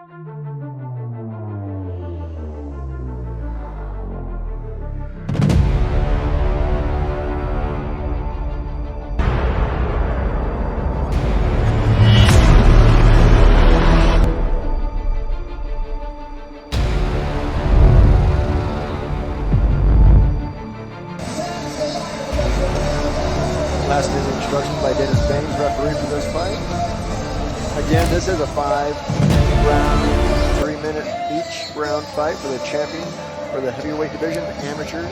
Last minute instructions by Dennis Bangs, referee for this fight. Again, this is a 5-round, 3-minute each round fight for the champion for the heavyweight division, amateur.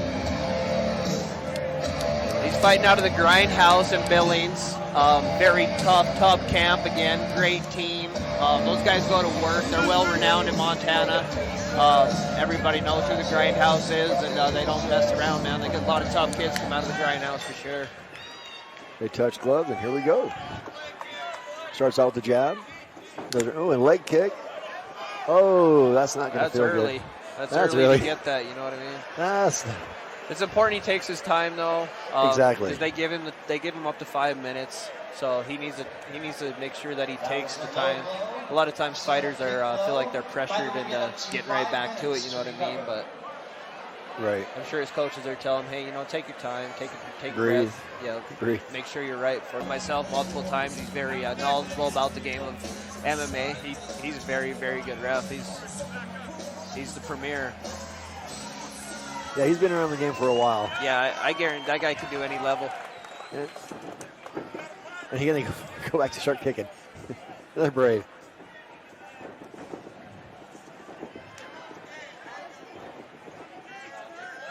He's fighting out of the Grindhouse in Billings. Very tough camp again. Great team. Those guys go to work. They're well renowned in Montana. Everybody knows who the Grindhouse is, and they don't mess around, man. They get a lot of tough kids come out of the Grindhouse for sure. They touch gloves, and here we go. Starts out with the jab. Oh, and leg kick. Oh, that's not going to feel early. good. That's early early to get that, you know what I mean? That's It's important he takes his time, though. Exactly. Because they give him up to 5 minutes, so he needs to make sure that he takes the time. A lot of times fighters are feel like they're pressured into getting right back to it, you know what I mean? But right. I'm sure his coaches are telling him, hey, you know, take your time, take a Breathe. breath. Yeah, Breathe. Make sure you're right. For myself, multiple times, he's very knowledgeable about the game of MMA. He's a very, very good ref. He's the premier. Yeah, he's been around the game for a while. Yeah, I guarantee that guy can do any level. And he's going to go back to start kicking. They're brave.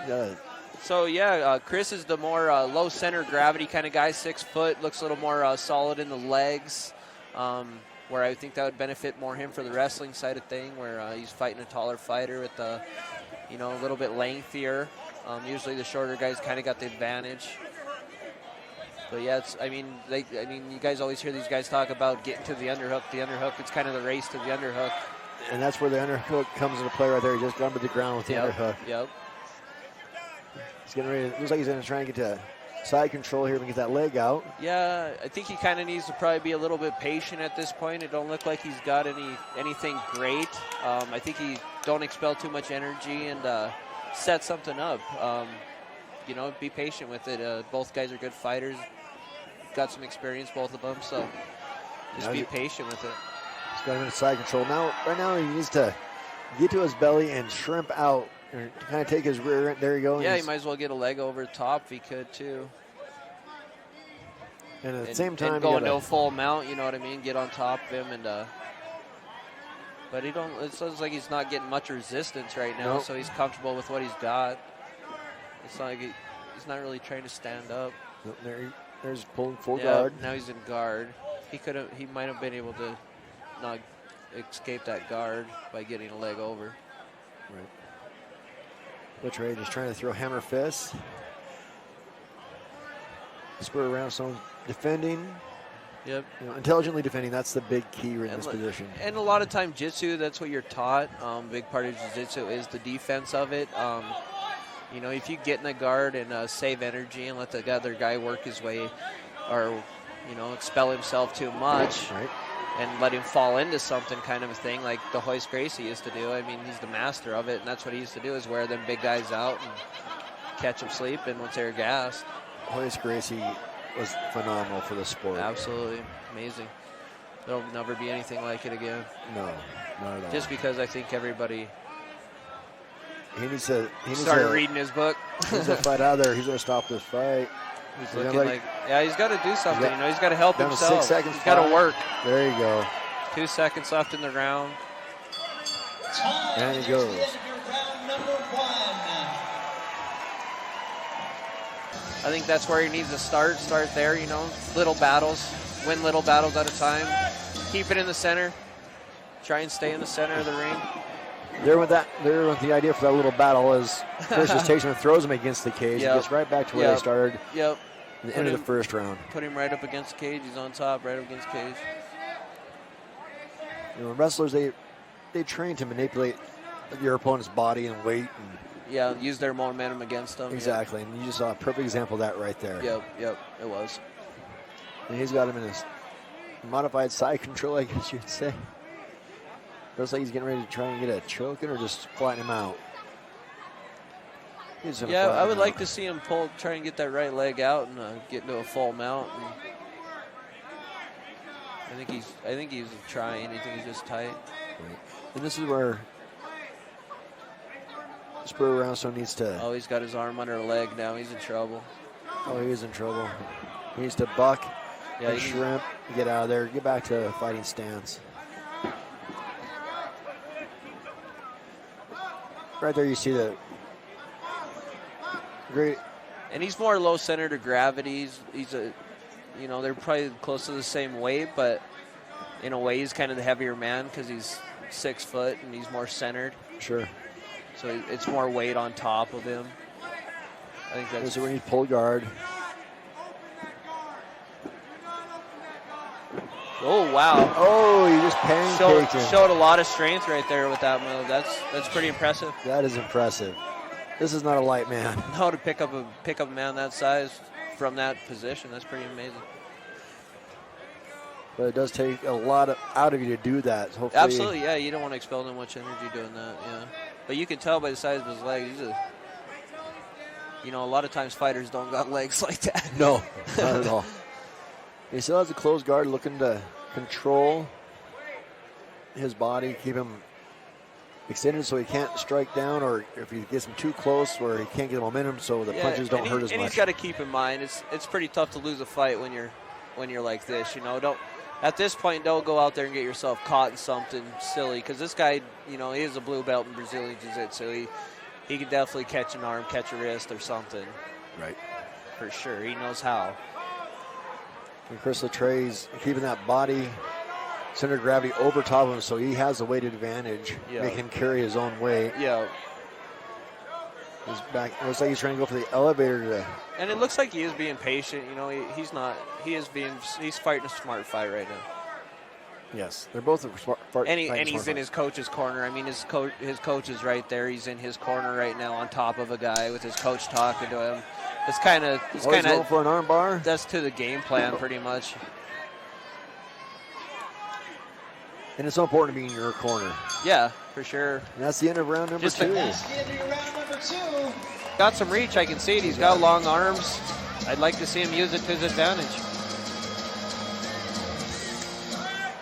Yeah. So, yeah, Chris is the more low center gravity kind of guy, 6 foot, looks a little more solid in the legs, where I think that would benefit more him for the wrestling side of thing, where he's fighting a taller fighter with a little bit lengthier. Usually the shorter guys kind of got the advantage. But, yeah, you guys always hear these guys talk about getting to the underhook. The underhook, it's kind of the race to the underhook. And that's where the underhook comes into play right there. He just got to the ground with the underhook. Yep. He's getting ready. Looks like he's going to try and get to side control here and get that leg out. Yeah, I think he kind of needs to probably be a little bit patient at this point. It don't look like he's got anything great. I think he don't expel too much energy and set something up. Be patient with it. Both guys are good fighters. Got some experience, both of them. So just be patient with it. He's got him in side control. Right now he needs to get to his belly and shrimp out. And kind of take his rear end. There you go. Yeah, he might as well get a leg over the top if he could, too. And at the same time, and go no full mount, you know what I mean? Get on top of him. But it sounds like he's not getting much resistance right now, Nope. so he's comfortable with what he's got. It's not like he's not really trying to stand up. There's pulling full guard. Now he's in guard. He might have been able to not escape that guard by getting a leg over. Right. Latray just trying to throw hammer fists. Spurr Roundstone defending. Yep. Intelligently defending, that's the big key in this position. And a lot of time jiu-jitsu, that's what you're taught. Big part of jiu-jitsu is the defense of it. If you get in the guard and save energy and let the other guy work his way or, expel himself too much. Right. And let him fall into something kind of a thing like the Hoist Gracie used to do. I mean, he's the master of it, and that's what he used to do is wear them big guys out and catch them sleeping once they were gassed. Hoist Gracie was phenomenal for the sport. Absolutely. Amazing. There'll never be anything like it again. No, not at all. Just because I think everybody started reading his book. He needs to fight out of there. He's going to stop this fight. He's looking he's got to do something. He's got to help down himself. To 6 seconds. He's got to work. There you go. 2 seconds left in the round. And he goes. I think that's where he needs to start. Start there, little battles. Win little battles at a time. Keep it in the center. Try and stay in the center of the ring. There with the idea for that little battle is Chris just takes him and throws him against the cage. Yep. He gets right back to where they started. Yep. At the end of the first round. Put him right up against the cage. He's on top, right up against the cage. Wrestlers, they train to manipulate your opponent's body and weight. And use their momentum against them. Exactly, and you just saw a perfect example of that right there. Yep, it was. And he's got him in his modified side control, I guess you'd say. Looks like he's getting ready to try and get a choking or just flatten him out. Yeah, I would like to see him try and get that right leg out and get into a full mount. And I think he's trying. I think he's just tight. Right. And this is where Spurr Roundstone needs to. Oh, he's got his arm under a leg now. He's in trouble. Oh, he is in trouble. He needs to buck, shrimp, get out of there, get back to fighting stance. Right there, you see the great. And he's more low centered of gravity. He's a, they're probably close to the same weight, but in a way, he's kind of the heavier man because he's 6 foot and he's more centered. Sure. So it's more weight on top of him. I think that's. So we need pull guard. Oh wow! Oh, he just pancaked him. Showed a lot of strength right there with that move. That's pretty impressive. That is impressive. This is not a light man. No, to pick up a man that size from that position, that's pretty amazing. But it does take a lot out of you to do that. So hopefully, absolutely, yeah. You don't want to expel that much energy doing that, yeah. But you can tell by the size of his leg. A lot of times fighters don't got legs like that. No, not at all. He still has a closed guard, looking to control his body, keep him extended so he can't strike down, or if he gets him too close where he can't get momentum so the punches don't hurt as much. And he's got to keep in mind it's pretty tough to lose a fight when you're like this. Don't at this point don't go out there and get yourself caught in something silly, because this guy, he is a blue belt in Brazilian Jiu-Jitsu. He can definitely catch an arm, catch a wrist or something. Right. For sure. He knows how. And Chris Latray's keeping that body center of gravity over top of him, so he has the weight advantage, making him carry his own weight. Yeah. He's back. It looks like he's trying to go for the elevator. And it looks like he is being patient. He's not. He's fighting a smart fight right now. Yes, they're both smart. And he's in his coach's corner. I mean, his coach is right there. He's in his corner right now, on top of a guy with his coach talking to him. It's kind of going for an arm bar. That's to the game plan, pretty much. And it's so important to be in your corner. Yeah, for sure. And that's the end of round number two. Got some reach. I can see it. He's got long arms. I'd like to see him use it to his advantage.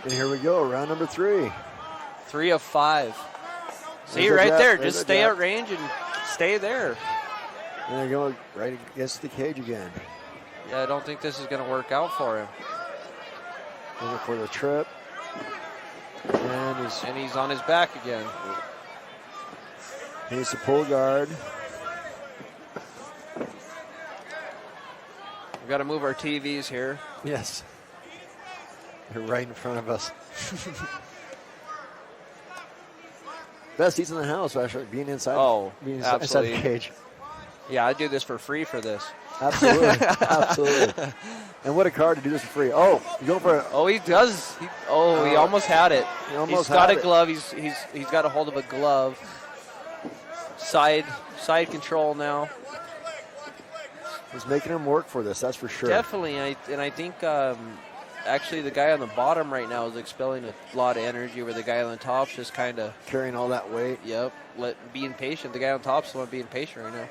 And here we go, round number 3. 3 of 5. See right there. Just stay at range and stay there. And they're going right against the cage again. Yeah, I don't think this is going to work out for him. Looking for the trip. And he's on his back again. He needs to pull guard. We've got to move our TVs here. Yes. They're right in front of us. Best seats in the house, actually, being inside. Being inside the cage. Yeah, I'd do this for free for this. Absolutely. Absolutely. And what a card to do this for free. Oh, you going for it? Oh, he does. He almost had it. He's got a glove. He's got a hold of a glove. Side control now. He's making him work for this, that's for sure. Definitely. And I think actually the guy on the bottom right now is expelling a lot of energy, where the guy on the top's just kind of carrying all that weight. Yep. Being patient. The guy on top's the one being patient right now.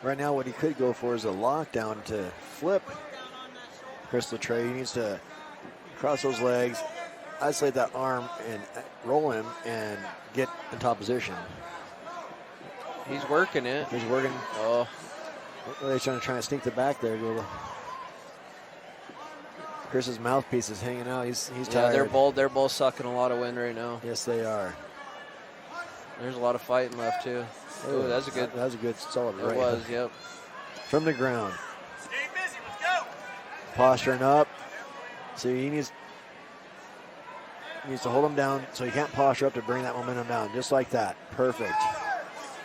Right now, what he could go for is a lockdown to flip Chris Latray. He needs to cross those legs, isolate that arm, and roll him and get in top position. He's working it. He's working. Oh. They're trying to sneak the back there. Chris's mouthpiece is hanging out. He's tired. They're both sucking a lot of wind right now. Yes, they are. There's a lot of fighting left too. Ooh, that was a good solid right. It was, yep. From the ground. Stay busy, let's go. Posturing up. So he needs to hold him down so he can't posture up to bring that momentum down. Just like that. Perfect.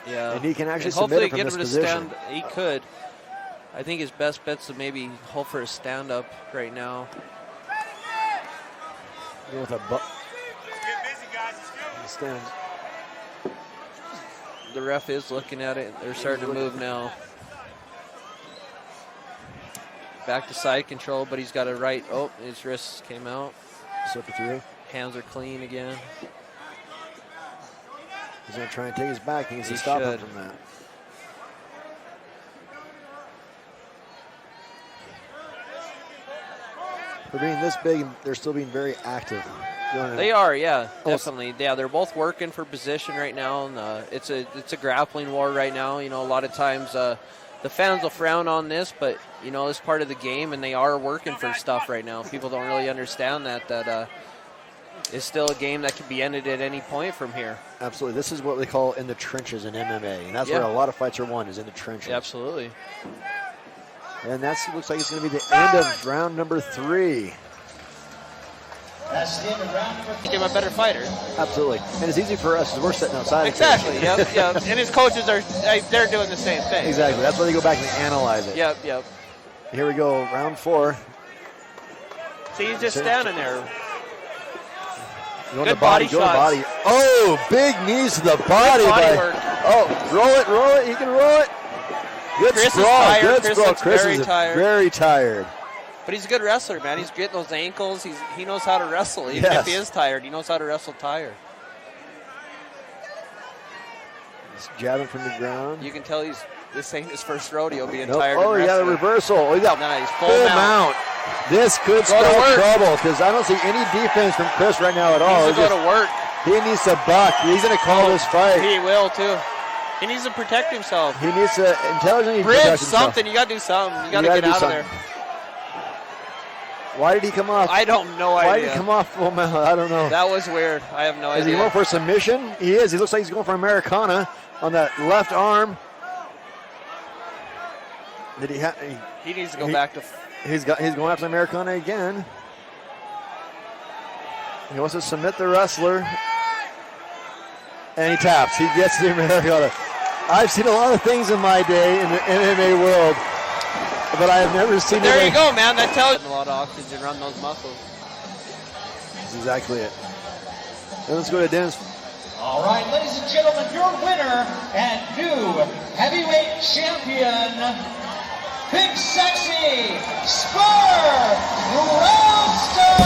Yeah. And he can actually submit it from this position. He could. I think his best bet's to maybe hold for a stand-up right now. Go with a Let's get busy, guys. Let's go. Stand. The ref is looking at it. They're starting to move now. Back to side control, but he's got a right. Oh, his wrists came out. Slip it through. Hands are clean again. He's going to try and take his back. He needs to He stop him should. from that. For being this big, they're still being very active. They are, yeah, definitely. Yeah, they're both working for position right now, and it's a grappling war right now. You know, a lot of times the fans will frown on this, but you know, it's part of the game, and they are working for stuff right now. People don't really understand that it's still a game that can be ended at any point from here. Absolutely. This is what they call in the trenches in MMA, and that's where a lot of fights are won, is in the trenches. Absolutely. And that looks like it's going to be the end of round number 3. That's the end of round number 3. Make him a better fighter. Absolutely. And it's easy for us because we're sitting outside. Exactly, yep. And his coaches they're doing the same thing. Exactly. That's why they go back and analyze it. Yep. Here we go, round 4. See, he's just standing there. Going Good to body, body go to shots. body. Oh, big knees to the body. Good body work. Oh, roll it. He can roll it. Good Chris is sprawl. tired. Good Chris sprawl. looks Chris very is tired. very tired. But he's a good wrestler, man. He's getting those ankles. He knows how to wrestle. Even if he is tired, he knows how to wrestle tired. He's jabbing from the ground. You can tell this ain't his first rodeo being Nope. tired. Oh, he got a reversal. Oh, he got nice. full mount. This could Go to spell work. trouble because I don't see any defense from Chris right now at all. He needs to go to work. He needs to buck. He's going to call this fight. He will, too. He needs to protect himself. He needs to intelligently Bridge protect himself. something. You got to do something. You got to get out of there. Why did he come off? I don't know. Why did he come off full mount? I don't know. That was weird. I have no idea. Is he going for a submission? He is. He looks like he's going for Americana on that left arm. Did he have? He needs to go back to. He's going after Americana again. He wants to submit the wrestler. And he taps. He gets the Americana. I've seen a lot of things in my day in the MMA world, but I have never seen There you go, man. That tells you a lot of oxygen run those muscles. That's exactly it. And let's go to Dennis. All right, ladies and gentlemen, your winner and new heavyweight champion, Big Sexy Spurr Roundstone!